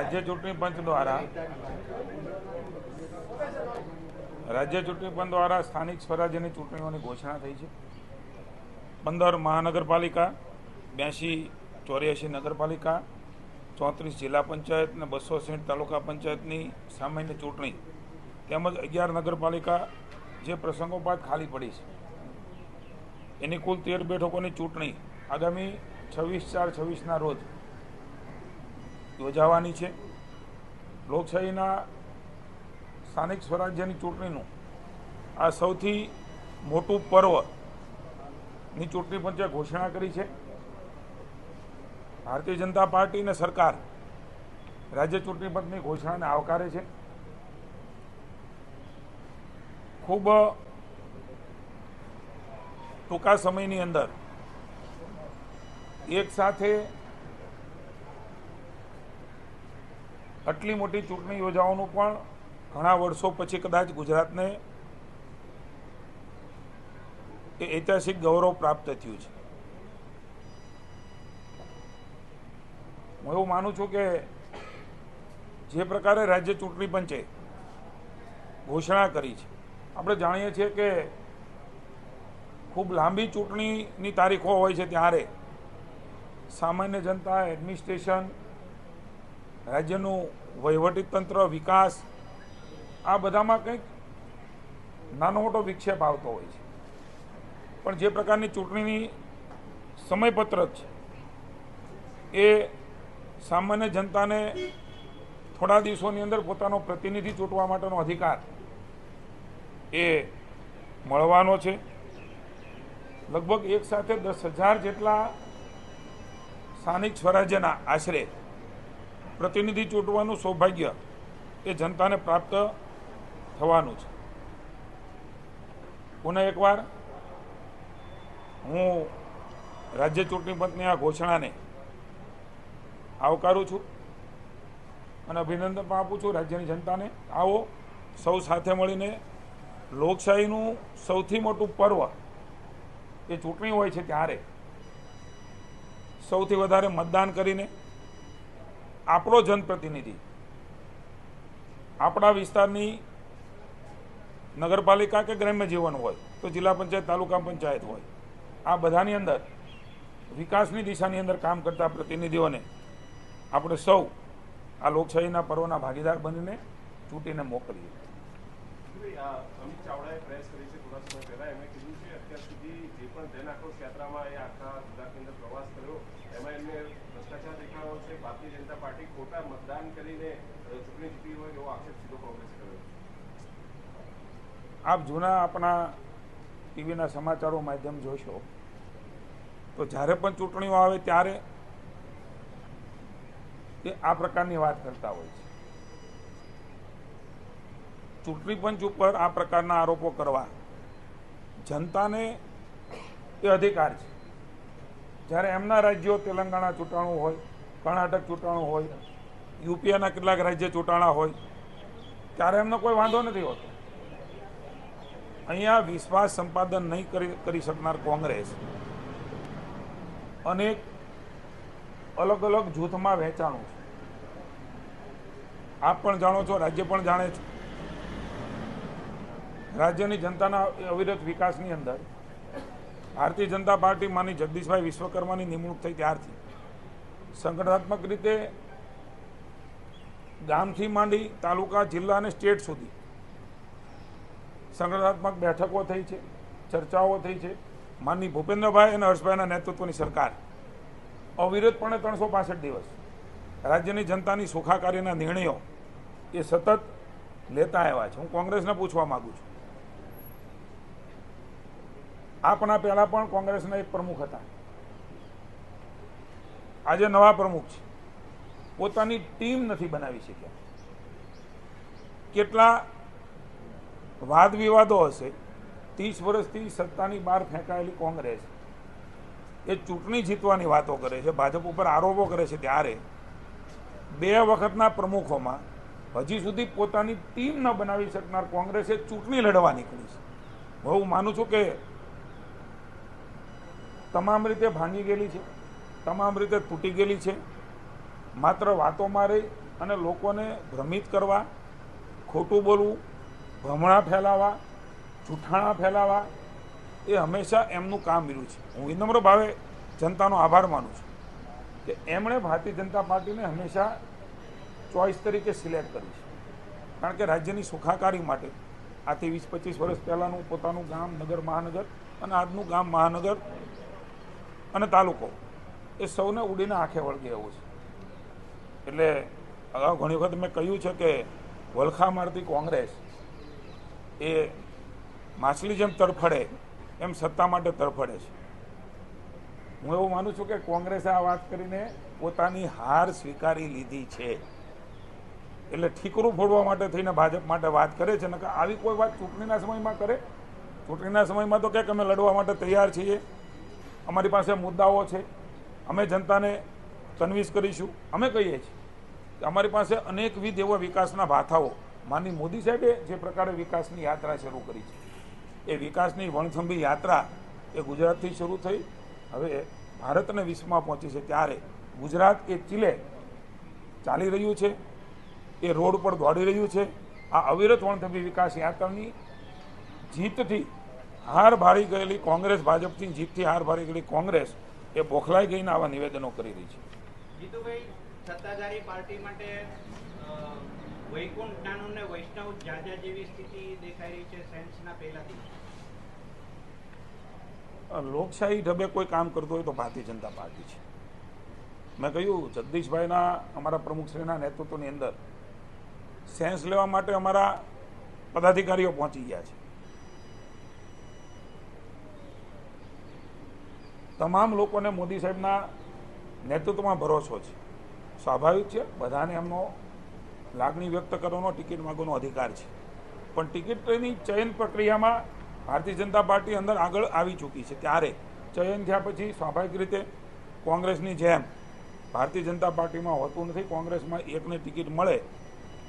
રાજ્ય ચૂંટણી પંચ દ્વારા સ્થાનિક સ્વરાજ્યની ચૂંટણીઓની ઘોષણા થઈ છે। 15 મહાનગરપાલિકા, 82-84 નગરપાલિકા, 34 જિલ્લા પંચાયત અને 260 તાલુકા પંચાયતની સામાન્ય ચૂંટણી તેમજ 11 નગરપાલિકા જે પ્રસંગોપાત ખાલી પડી છે એની કુલ 13 બેઠકોની ચૂંટણી આગામી 26/4/26ના રોજ યોજાવાની છે। લોકશાહીના સ્થાનિક સ્વરાજ્યની ચૂંટણીનું આ સૌથી મોટું પર્વની ચૂંટણી પંચે ઘોષણા કરી છે। ભારતીય જનતા પાર્ટી અને સરકાર રાજ્ય ચૂંટણી પંચની ઘોષણાને આવકારે છે। ખૂબ ટૂંકા સમયની અંદર એક સાથે આટલી મોટી ચૂંટણી યોજવાનું પણ ઘણા વર્ષો પછી કદાચ ગુજરાતને એ ઐતિહાસિક ગૌરવ પ્રાપ્ત થયું છે। હું એવું માનું છું કે જે પ્રકારે રાજ્ય ચૂંટણી પંચે ઘોષણા કરી છે, આપણે જાણીએ છીએ કે ખૂબ લાંબી ચૂંટણીની તારીખો હોય છે ત્યારે સામાન્ય જનતા, એડમિનિસ્ટ્રેશન, રાજ્યનું વહીવટીતંત્ર, વિકાસ આ બધામાં કંઈક નાનો મોટો વિક્ષેપ આવતો હોય છે, પણ જે પ્રકારની ચૂંટણીની સમયપત્રક છે એ સામાન્ય જનતાને થોડા દિવસોની અંદર પોતાનો પ્રતિનિધિ ચૂંટવા માટેનો અધિકાર એ મળવાનો છે। લગભગ એક સાથે 10,000 જેટલા સ્થાનિક સ્વરાજ્યના આશરે પ્રતિનિધિ ચૂંટવાનું સૌભાગ્ય એ જનતાને પ્રાપ્ત થવાનું છે। પુનઃ એકવાર હું રાજ્ય ચૂંટણી પંચની આ ઘોષણાને આવકારું છું અને અભિનંદન પણ આપું છું રાજ્યની જનતાને। આવો સૌ સાથે મળીને લોકશાહીનું સૌથી મોટું પર્વ એ ચૂંટણી હોય છે ત્યારે સૌથી વધારે મતદાન કરીને આપણો જનપ્રતિનિધિ આપણા વિસ્તારની નગરપાલિકા કે ગ્રામ્ય જીવન હોય તો જિલ્લા પંચાયત, તાલુકા પંચાયત હોય, આ બધાની અંદર વિકાસની દિશાની અંદર કામ કરતા પ્રતિનિધિઓને આપણે સૌ આ લોકશાહીના પર્વના ભાગીદાર બનીને ચૂંટીને મોકલીએ। અમિત ચાવડાએ પ્રેસ કરી છે થોડા સમય પહેલા, એમણે કીધું છે અત્યાર સુધી જે પણ જન આક્રોશ યાત્રામાં એ આખા ગુજરાતની અંદર પ્રવાસ કર્યો એમાં એમને ભ્રષ્ટાચાર દેખાડ્યો છે। ભારતીય જનતા પાર્ટી ખોટા મતદાન કરીને ચૂંટણી જીતી હોય એવો આક્ષેપ સીધો કોંગ્રેસે કર્યો। આપ જૂના આપણા ટીવીના સમાચારો માધ્યમ જોશો તો જ્યારે પણ ચૂંટણીઓ આવે ત્યારે એ આ પ્રકારની વાત કરતા હોય છે। ચૂંટણી પંચ ઉપર આ પ્રકારના આરોપો કરવા જનતાને એ અધિકાર છે। જ્યારે એમના રાજ્યો તેલંગાણા ચૂંટાણું હોય, કર્ણાટક ચૂંટાણું હોય, યુપીના કેટલાક રાજ્ય ચૂંટાણા હોય ત્યારે એમનો કોઈ વાંધો નથી હોતો। અહીંયા વિશ્વાસ સંપાદન નહીં કરી શકનાર કોંગ્રેસ અનેક અલગ અલગ જૂથમાં વહેંચાણું છે। આપ પણ જાણો છો, રાજ્ય પણ જાણે છે। રાજ્યની જનતાના અવિરત વિકાસની અંદર ભારતીય જનતા પાર્ટી માની જગદીશભાઈ વિશ્વકર્માની નિમણૂક થઈ ત્યારથી સંગઠનાત્મક રીતે ગામથી માંડી તાલુકા, જિલ્લા અને સ્ટેટ સુધી સંગઠનાત્મક બેઠકો થઈ છે, ચર્ચાઓ થઈ છે। માનની ભૂપેન્દ્રભાઈ અને હર્ષભાઈના નેતૃત્વની સરકાર અવિરતપણે 365 દિવસ રાજ્યની જનતાની સુખાકારીના નિર્ણયો એ સતત લેતા આવ્યા છે। હું કોંગ્રેસને પૂછવા માગું છું, આપના પહેલા પણ કોંગ્રેસના એક પ્રમુખ હતા, આજે નવા પ્રમુખ છે, પોતાની ટીમ નથી બનાવી શક્યા। કેટલા વાદ વિવાદો હશે। 30 વર્ષથી સત્તાની બહાર ફેંકાયેલી કોંગ્રેસ એ ચૂંટણી જીતવાની વાતો કરે છે, ભાજપ ઉપર આરોપો કરે છે, ત્યારે 2 વખતના પ્રમુખોમાં હજી સુધી પોતાની ટીમ ન બનાવી શકનાર કોંગ્રેસે ચૂંટણી લડવા નીકળી છે। હું માનું છું કે તમામ રીતે ભાંગી ગયેલી છે, તમામ રીતે તૂટી ગયેલી છે। માત્ર વાતોમાં રહી અને લોકોને ભ્રમિત કરવા, ખોટું બોલવું, ભ્રમણા ફેલાવા, જૂઠાણા ફેલાવા, એ હંમેશા એમનું કામ રહ્યું છે. હું વિનમ્ર ભાવે જનતાનો આભાર માનું છું કે એમણે ભારતીય જનતા પાર્ટીને હંમેશા ચોઇસ તરીકે સિલેક્ટ કરી છે. કારણ કે રાજ્યની સુખાકારી માટે આથી 20-25 વર્ષ પહેલાંનું પોતાનું ગામ, નગર, મહાનગર અને આજનું ગામ, મહાનગર અને તાલુકો એ સૌને ઉડીને આંખે વળગે એવું છે. એટલે અગાઉ ઘણી વખત મેં કહ્યું છે કે વલખા મારતી કોંગ્રેસ એ માછલી જેમ તરફડે એમ સત્તા માટે તરફડે છે. હું એવું માનું છું કે કોંગ્રેસે આ વાત કરીને પોતાની હાર સ્વીકારી લીધી છે. એટલે ઠીકરું ફોડવા માટે થઈને ભાજપ માટે વાત કરે છે ને કે આવી કોઈ વાત ચૂંટણીના સમયમાં કરે. ચૂંટણીના સમયમાં તો કે અમે લડવા માટે તૈયાર છીએ, અમારી પાસે મુદ્દાઓ છે, અમે જનતાને કન્વિન્સ કરીશું. અમે કહીએ છીએ કે અમારી પાસે અનેકવિધ એવા વિકાસના ભાથાઓ, માનની મોદી સાહેબે જે પ્રકારે વિકાસની યાત્રા શરૂ કરી છે, એ વિકાસની વણથંભી યાત્રા એ ગુજરાતથી શરૂ થઈ, હવે ભારત અને વિશ્વમાં પહોંચી છે. ત્યારે ગુજરાત એ ચીલે ચાલી રહ્યું છે, એ રોડ પર દોડી રહ્યું છે. આ અવિરત વણથંભી વિકાસ યાત્રાની જીતથી હાર ભારી ગયેલી કોંગ્રેસ, ભાજપથી જીતથી હાર ભારી ગયેલી કોંગ્રેસ એ બોખલાઈ ગઈને આવા નિવેદનો કરી રહી છે. જીતુભાઈ, સત્તાધારી પાર્ટી માટે વૈકુંઠ નાનું ને વૈષ્ણવ જાજા જેવી સ્થિતિ દેખાઈ રહી છે સેન્સના પહેલા દિવસે. લોકશાહી ઢબે કોઈ કામ કરતો હોય તો ભારતીય જનતા પાર્ટી છે. મેં કહ્યું જગદીશભાઈના, અમારા પ્રમુખશ્રીના નેતૃત્વની અંદર સેન્સ લેવા માટે અમારા પદાધિકારીઓ પહોંચી ગયા છે. તમામ લોકોને મોદી સાહેબના નેતૃત્વમાં ભરોસો છે. સ્વાભાવિક છે, બધાને એમનો લાગણી વ્યક્ત કરવાનો, ટિકિટ માગવાનો અધિકાર છે. પણ ટિકિટની ચયન પ્રક્રિયામાં ભારતીય જનતા પાર્ટી અંદર આગળ આવી ચૂકી છે. ત્યારે ચયન થયા પછી સ્વાભાવિક રીતે કોંગ્રેસની જેમ ભારતીય જનતા પાર્ટીમાં હોતું નથી. કોંગ્રેસમાં એકને ટિકિટ મળે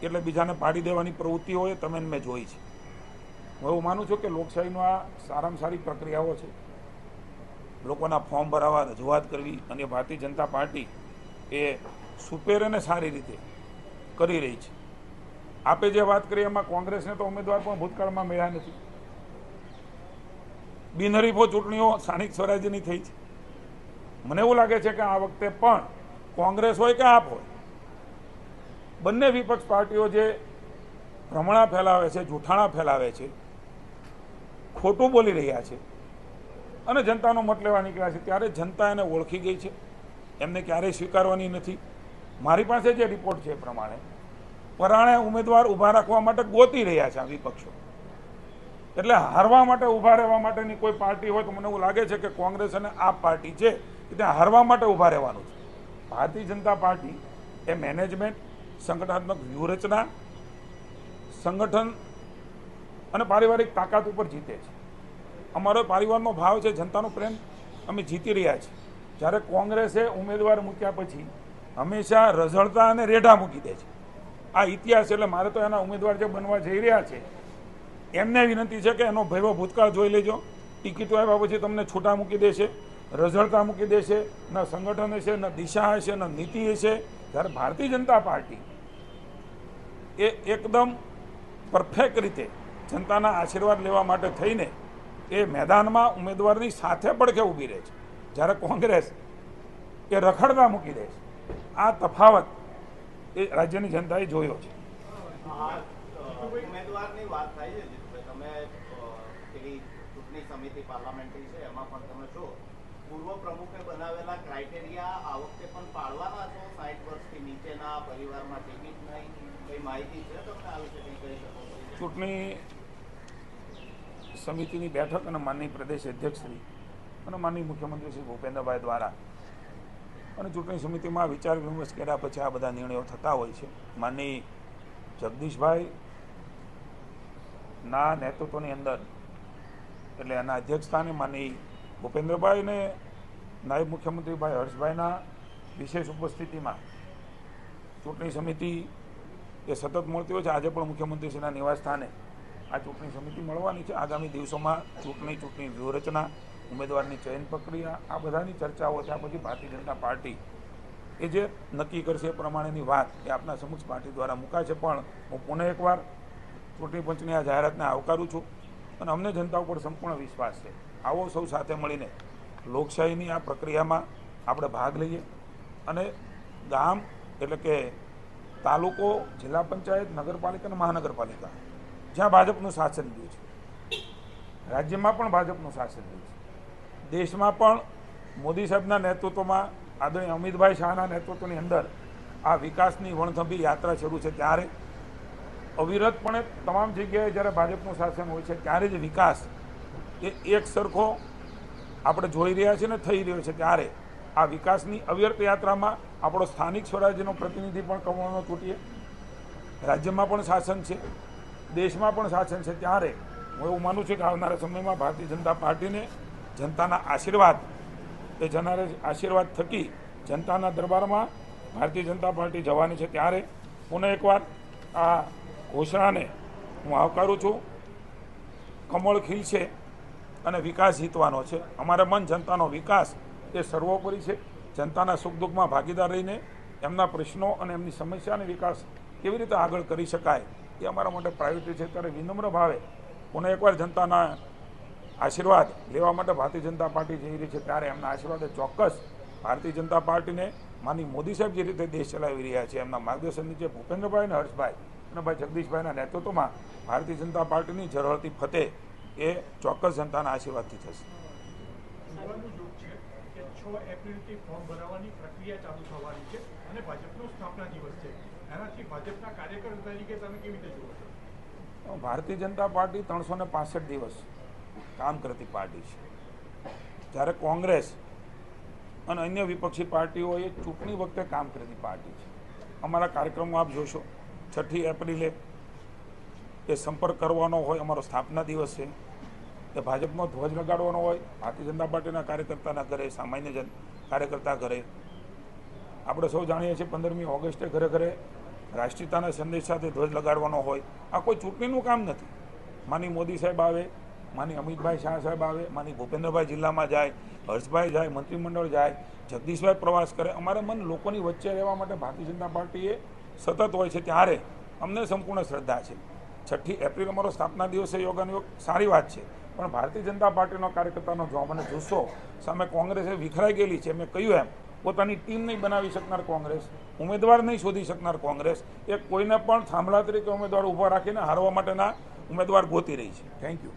એટલે બીજાને પાડી દેવાની પ્રવૃત્તિઓ એ તમે મેં જોઈ છે. હું એવું માનું છું કે લોકશાહીનો આ સારામાં સારી પ્રક્રિયાઓ છે. લોકોના ફોર્મ ભરાવા, રજૂઆત કરવી, અને ભારતીય જનતા પાર્ટી એ સુપેર અને સારી રીતે કરી રહી છે. આપે જે વાત કરી એમાં કોંગ્રેસને તો ઉમેદવાર પણ ભૂતકાળમાં મળ્યા નથી. બિનહરીફો ચૂંટણીઓ સ્થાનિક સ્વરાજ્યની થઈ છે. મને એવું લાગે છે કે આ વખતે પણ કોંગ્રેસ હોય કે આપ હોય, બંને વિપક્ષ પાર્ટીઓ જે ભ્રમણા ફેલાવે છે, જૂઠાણા ફેલાવે છે, ખોટું બોલી રહ્યા છે અને જનતાનો મત લેવા નીકળ્યા છે, ત્યારે જનતા એને ઓળખી ગઈ છે. એમને ક્યારેય સ્વીકારવાની નથી. મારી પાસે જે રિપોર્ટ છે એ પ્રમાણે પરાણે ઉમેદવાર ઊભા રાખવા માટે ગોતી રહ્યા છે આ વિપક્ષો. એટલે હારવા માટે ઊભા રહેવા માટેની કોઈ પાર્ટી હોય તો મને એવું લાગે છે કે કોંગ્રેસ અને આપ પાર્ટી છે કે ત્યાં હારવા માટે ઊભા રહેવાનું છે. ભારતીય જનતા પાર્ટી એ મેનેજમેન્ટ, સંગઠનાત્મક વ્યૂહરચના, સંગઠન અને પારિવારિક તાકાત ઉપર જીતે છે. અમારો પરિવારનો ભાવ છે, જનતાનો પ્રેમ, અમે જીતી રહ્યા છીએ. જ્યારે કોંગ્રેસે ઉમેદવાર મૂક્યા પછી હંમેશા રઝળતા અને રેઢા મૂકી દે છે. આ ઇતિહાસ. એટલે મારે તો એના ઉમેદવાર જે બનવા જઈ રહ્યા છે એમને વિનંતી છે કે એનો ભયવો ભૂતકાળ જોઈ લેજો. ટિકિટો આવ્યા પછી તમને છૂટા મૂકી દેશે, રઝળતા મૂકી દેશે, ન સંગઠન હશે, ન દિશા હશે, ન નીતિ હશે. જ્યારે ભારતીય જનતા પાર્ટી એ એકદમ પરફેક્ટ રીતે જનતાના આશીર્વાદ લેવા માટે થઈને એ મેદાનમાં ઉમેદવારની સાથે પડખે ઊભી રહે છે, જ્યારે કોંગ્રેસ એ રખડતા મૂકી દે છે. આ તફાવત એ રાજ્યની જનતાએ જોયો છે. ઉમેદવારની વાત થાય છે, જીતુભાઈ, તમે પેલી ચૂંટણી સમિતિ પાર્લામેન્ટરી છે એમાં પણ તમે જો પૂર્વ પ્રમુખે બનાવેલા ક્રાઇટેરિયા આ વખતે પણ પાળવાના છો? 60 વર્ષથી નીચેના પરિવારમાં ટિકિટ નહીં, કઈ માહિતી છે તમને આ વિશે કંઈ કહી શકો? ચૂંટણી સમિતિની બેઠક અને માનનીય પ્રદેશ અધ્યક્ષશ્રી અને માનનીય મુખ્યમંત્રી શ્રી ભૂપેન્દ્રભાઈ દ્વારા અને ચૂંટણી સમિતિમાં વિચાર વિમર્શ કર્યા પછી આ બધા નિર્ણયો થતા હોય છે. માનનીય જગદીશભાઈ ના નેતૃત્વની અંદર, એટલે એના અધ્યક્ષસ્થાને માનનીય ભૂપેન્દ્રભાઈ અને નાયબ મુખ્યમંત્રી ભાઈ હર્ષભાઈના વિશેષ ઉપસ્થિતિમાં ચૂંટણી સમિતિ એ સતત મળતી હોય છે. આજે પણ મુખ્યમંત્રીશ્રીના નિવાસ સ્થાને આ ચૂંટણી સમિતિ મળવાની છે. આગામી દિવસોમાં ચૂંટણી વ્યૂહરચના, ઉમેદવારની ચયન પ્રક્રિયા, આ બધાની ચર્ચાઓ થયા પછી ભારતીય જનતા પાર્ટી એ જે નક્કી કરશે એ પ્રમાણેની વાત એ આપના સમક્ષ પાર્ટી દ્વારા મુકાશે. પણ હું પુનઃ એકવાર ચૂંટણી પંચની આ જાહેરાતને આવકારું છું અને અમને જનતા ઉપર સંપૂર્ણ વિશ્વાસ છે. આવો સૌ સાથે મળીને લોકશાહીની આ પ્રક્રિયામાં આપણે ભાગ લઈએ અને ગામ એટલે કે તાલુકો, જિલ્લા પંચાયત, નગરપાલિકા અને મહાનગરપાલિકા જ્યાં ભાજપનું શાસન રહ્યું છે, રાજ્યમાં પણ ભાજપનું શાસન રહ્યું છે, દેશમાં પણ મોદી સાહેબના નેતૃત્વમાં આદરણીય અમિતભાઈ શાહના નેતૃત્વની અંદર આ વિકાસની વણથંભી યાત્રા શરૂ છે ત્યારે અવિરતપણે તમામ જગ્યાએ જ્યારે ભાજપનું શાસન હોય છે ત્યારે જ વિકાસ એ એક સરખો આપણે જોઈ રહ્યા છીએ ને થઈ રહ્યો છે. ત્યારે આ વિકાસની અવિરત યાત્રામાં આપણો સ્થાનિક સ્વરાજ્યનો પ્રતિનિધિ પણ કમાવાનો તૂટીએ, રાજ્યમાં પણ શાસન છે, દેશમાં પણ શાસન છે. ત્યારે હું એવું માનું છું કે આવનારા સમયમાં ભારતીય જનતા પાર્ટીને જનતાના આશીર્વાદ એ જનારે આશીર્વાદ થકી જનતાના દરબારમાં ભારતીય જનતા પાર્ટી જવાની છે. ત્યારે પુનઃ એકવાર આ ઘોષણાને હું આવકારું છું. કમળ ખીલશે અને વિકાસ જીતવાનો છે. અમારા મન જનતાનો વિકાસ એ સર્વોપરી છે. જનતાના સુખ દુઃખમાં ભાગીદાર રહીને એમના પ્રશ્નો અને એમની સમસ્યા અને વિકાસ કેવી રીતે આગળ કરી શકાય એ અમારા માટે પ્રાયોરિટી છે. ત્યારે વિનમ્ર ભાવે પુનઃ એકવાર જનતાના આશીર્વાદ લેવા માટે ભારતીય જનતા પાર્ટી જઈ રહી છે. ત્યારે એમના આશીર્વાદ ચોક્કસ ભારતીય જનતા પાર્ટીને માનનીય મોદી સાહેબ જે રીતે દેશ ચલાવી રહ્યા છે એમના માર્ગદર્શન નીચે ભૂપેન્દ્રભાઈ અને હર્ષભાઈ અને ભાઈ જગદીશભાઈના નેતૃત્વમાં ભારતીય જનતા પાર્ટીની ઝળહળતી ફતેહ એ ચોક્કસ જનતાના આશીર્વાદથી થશે. કે 6 એપ્રિલથી ફોર્મ ભરાવાની પ્રક્રિયા ચાલુ થવાની છે અને ભાજપનો સ્થાપના દિવસ છે. એનાથી ભાજપના કાર્યકર તરીકે તમે કેવી રીતે જુઓ છો? ભારતીય જનતા પાર્ટી 365 દિવસ કામ કરતી પાર્ટી છે. જ્યારે કોંગ્રેસ અને અન્ય વિપક્ષી પાર્ટીઓએ ચૂંટણી વખતે કામ કરતી પાર્ટી છે. અમારા કાર્યક્રમો આપ જોશો. 6 એપ્રિલે એ સંપર્ક કરવાનો હોય, અમારો સ્થાપના દિવસ છે. એ ભાજપનો ધ્વજ લગાડવાનો હોય, ભારતીય જનતા પાર્ટીના કાર્યકર્તાના ઘરે, સામાન્ય કાર્યકર્તા ઘરે. આપણે સૌ જાણીએ છીએ 15મી ઓગસ્ટે ઘરે ઘરે રાષ્ટ્રીયતાના સંદેશ સાથે ધ્વજ લગાડવાનો હોય. આ કોઈ ચૂંટણીનું કામ નથી. માની મોદી સાહેબ આવે, માની અમિતભાઈ શાહ સાહેબ આવે, માની ભૂપેન્દ્રભાઈ જિલ્લામાં જાય, હર્ષભાઈ જાય, મંત્રીમંડળ જાય, જગદીશભાઈ પ્રવાસ કરે. અમારે મન લોકોની વચ્ચે રહેવા માટે ભારતીય જનતા પાર્ટીએ સતત હોય છે. ત્યારે અમને સંપૂર્ણ શ્રદ્ધા છે. 6 એપ્રિલ અમારો સ્થાપના દિવસે યોગાનો સારી વાત છે. પણ ભારતીય જનતા પાર્ટીનો કાર્યકર્તાનો જો મને જોશો સામે કોંગ્રેસે વિખરાઈ ગયેલી છે. મેં કહ્યું એમ પોતાની ટીમ નહીં બનાવી શકનાર કોંગ્રેસ, ઉમેદવાર નહીં શોધી શકનાર કોંગ્રેસ એ કોઈને પણ થાંભલા તરીકે ઉમેદવાર ઊભા રાખીને હારવા માટેના ઉમેદવાર ગોતી રહી છે. Thank you.